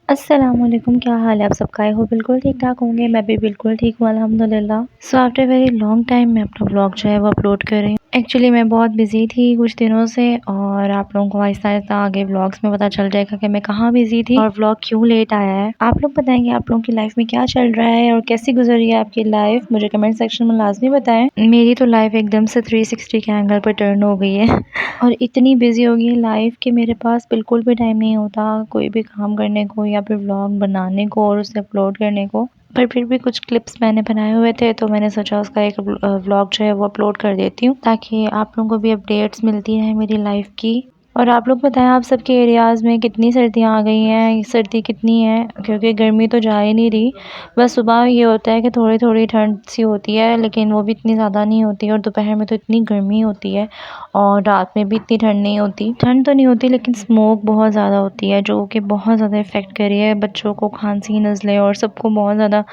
अस्सलामुअलैकुम, क्या हाल है आप सबका? आई होप बिल्कुल ठीक-ठाक होंगे। मैं भी बिल्कुल ठीक हूँ अल्हम्दुलिल्लाह। So after very long time मैं अपना व्लॉग जो है वो अपलोड कर रही हूँ। एक्चुअली मैं बहुत बिज़ी थी कुछ दिनों से और आप लोगों को आहिस्ता-आहिस्ता आगे व्लॉग्स में पता चल जाएगा कि मैं कहाँ बिज़ी थी और व्लॉग क्यों लेट आया है। आप लोग बताएँगे आप लोगों की लाइफ़ में क्या चल रहा है और कैसी गुज़र रही है आपकी लाइफ़? मुझे कमेंट सेक्शन में लाज़मी बताएँ। मेरी तो लाइफ़ एकदम से 360 के एंगल पर टर्न हो गई है और इतनी बिज़ी हो गई है लाइफ़ कि मेरे पास बिल्कुल भी टाइम नहीं होता कोई भी काम करने को या फिर व्लॉग बनाने को और उसे अपलोड करने को। पर फिर भी कुछ क्लिप्स मैंने बनाए हुए थे तो मैंने सोचा उसका एक व्लॉग जो है वो अपलोड कर देती हूँ ताकि आप लोगों को भी अपडेट्स मिलती हैं मेरी लाइफ़ की। और आप लोग बताएं आप सबके एरियाज़ में कितनी सर्दियाँ आ गई हैं, सर्दी कितनी है? क्योंकि गर्मी तो जा ही नहीं रही। बस सुबह ये होता है कि थोड़ी-थोड़ी ठंड सी होती है लेकिन वो भी इतनी ज़्यादा नहीं होती और दोपहर में तो इतनी गर्मी होती है और रात में भी इतनी ठंड नहीं होती। ठंड तो नहीं होती लेकिन स्मोक बहुत ज़्यादा होती है जो कि बहुत ज़्यादा इफ़ेक्ट कर रही है बच्चों को, खांसी, नज़ले और सबको बहुत ज़्यादा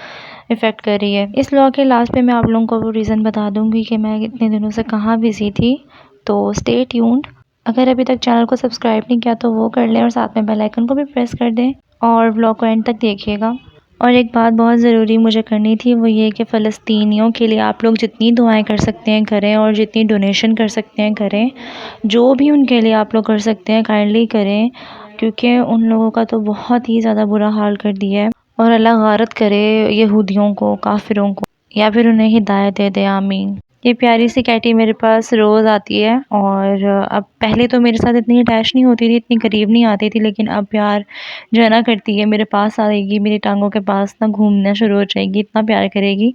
इफ़ेक्ट कर रही है। इस व्लॉग के लास्ट पे मैं आप लोगों को वो रीज़न बता दूँगी कि मैं इतने दिनों से कहाँ बिज़ी थी। तो स्टे ट्यून्ड। अगर अभी तक चैनल को सब्सक्राइब नहीं किया तो वो कर लें और साथ में बेल आइकन को भी प्रेस कर दें और व्लॉग को एंड तक देखिएगा। और एक बात बहुत ज़रूरी मुझे करनी थी वो ये कि फ़लस्तीनियों के लिए आप लोग जितनी दुआएं कर सकते हैं करें और जितनी डोनेशन कर सकते हैं करें। जो भी उनके लिए आप लोग कर सकते हैं काइंडली करें क्योंकि उन लोगों का तो बहुत ही ज़्यादा बुरा हाल कर दिया है। और अल्लाह गारत करे यहूदियों को, काफिरों को या फिर उन्हें हिदायत दे दे, आमीन। ये प्यारी सी कैटी मेरे पास रोज़ आती है और अब पहले तो मेरे साथ इतनी अटैच नहीं होती थी, इतनी करीब नहीं आती थी लेकिन अब प्यार जो है ना करती है, मेरे पास आएगी, मेरी टांगों के पास ना घूमना शुरू हो जाएगी, इतना प्यार करेगी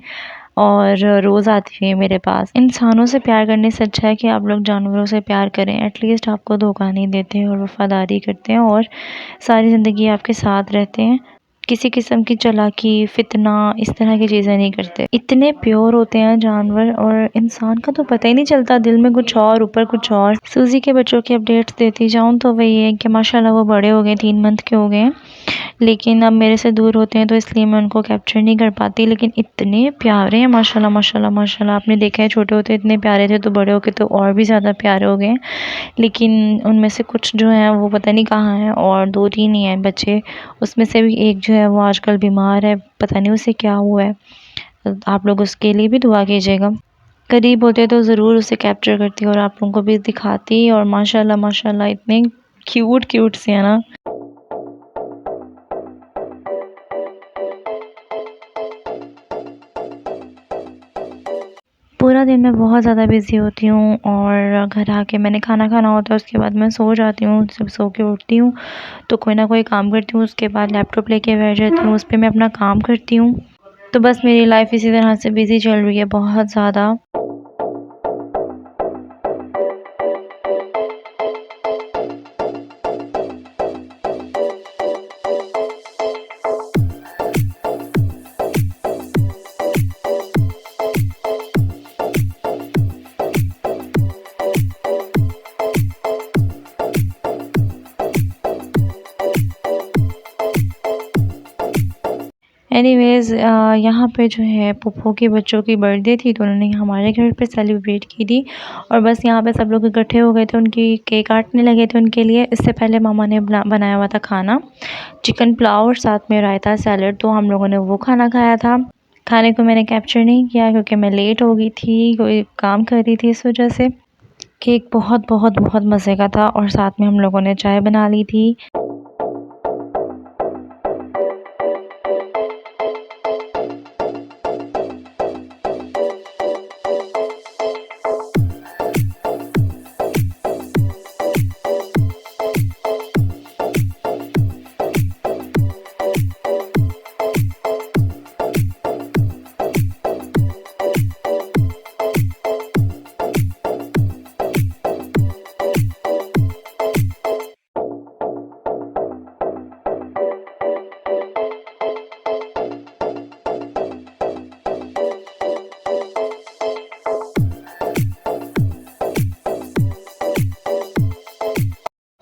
और रोज़ आती है मेरे पास। इंसानों से प्यार करने से अच्छा है कि आप लोग जानवरों से प्यार करें, एटलीस्ट आपको धोखा नहीं देते और वफ़ादारी करते हैं और सारी ज़िंदगी आपके साथ रहते हैं। किसी किस्म की चालाकी, फितना इस तरह की चीज़ें नहीं करते। इतने प्योर होते हैं जानवर और इंसान का तो पता ही नहीं चलता, दिल में कुछ और ऊपर कुछ और। सूजी के बच्चों की अपडेट्स देती जाऊँ तो वही है कि माशाल्लाह वो बड़े हो गए, 3 मंथ के हो गए हैं लेकिन अब मेरे से दूर होते हैं तो इसलिए मैं उनको कैप्चर नहीं कर पाती। लेकिन इतने प्यारे हैं माशाल्लाह माशाल्लाह माशाल्लाह। आपने देखा है छोटे होते इतने प्यारे थे तो बड़े होके तो और भी ज़्यादा प्यारे हो गए। लेकिन उनमें से कुछ जो हैं वो पता नहीं कहाँ हैं और 2-3 ही हैं बच्चे। उसमें से भी एक जो है वो आजकल बीमार है, पता नहीं उसे क्या हुआ है। आप लोग उसके लिए भी दुआ कीजिएगा। करीब होते तो ज़रूर उसे कैप्चर करती और आप लोगों को भी दिखाती। और माशाल्लाह माशाल्लाह इतने क्यूट क्यूट से हैं ना। पूरा दिन मैं बहुत ज़्यादा बिज़ी होती हूँ और घर आके मैंने खाना खाना होता है, उसके बाद मैं सो जाती हूँ। जब सो के उठती हूँ तो कोई ना कोई काम करती हूँ, उसके बाद लैपटॉप लेके बैठ जाती हूँ, उस पे मैं अपना काम करती हूँ। तो बस मेरी लाइफ़ इसी तरह से बिज़ी चल रही है बहुत ज़्यादा। एनीवेज़ यहाँ पे जो है फूफो के बच्चों की बर्थडे थी तो उन्होंने हमारे घर पे सेलिब्रेट की थी और बस यहाँ पे सब लोग इकट्ठे हो गए थे, उनकी केक काटने लगे थे उनके लिए। इससे पहले मामा ने बनाया हुआ था खाना, चिकन पुलाव और साथ में रायता सैलड, तो हम लोगों ने वो खाना खाया था। खाने को मैंने कैप्चर नहीं किया क्योंकि मैं लेट हो गई थी, कोई काम कर रही थी इस वजह से। केक बहुत बहुत बहुत मज़े का था और साथ में हम लोगों ने चाय बना ली थी।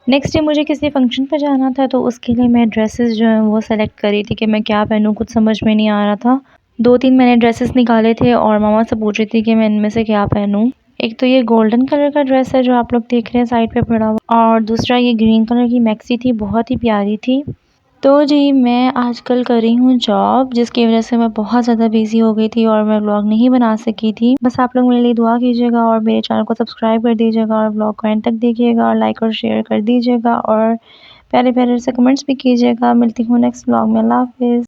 नेक्स्ट डे मुझे किसी फ़ंक्शन पे जाना था तो उसके लिए मैं ड्रेसेस जो हैं वो सेलेक्ट कर रही थी कि मैं क्या पहनूँ, कुछ समझ में नहीं आ रहा था। 2-3 मैंने ड्रेसेस निकाले थे और मामा से पूछ रही थी कि मैं इनमें से क्या पहनूँ। एक तो ये गोल्डन कलर का ड्रेस है जो आप लोग देख रहे हैं साइड पे पड़ा हुआ और दूसरा ये ग्रीन कलर की मैक्सी थी, बहुत ही प्यारी थी। तो जी मैं आजकल कर रही हूँ जॉब, जिसकी वज़ह से मैं बहुत ज़्यादा बिज़ी हो गई थी और मैं व्लॉग नहीं बना सकी थी। बस आप लोग मेरे लिए दुआ कीजिएगा और मेरे चैनल को सब्सक्राइब कर दीजिएगा और व्लॉग को एंड तक देखिएगा और लाइक और शेयर कर दीजिएगा और प्यारे-प्यारे से कमेंट्स भी कीजिएगा। मिलती हूँ नेक्स्ट व्लॉग में। अल्लाह हाफ़िज़।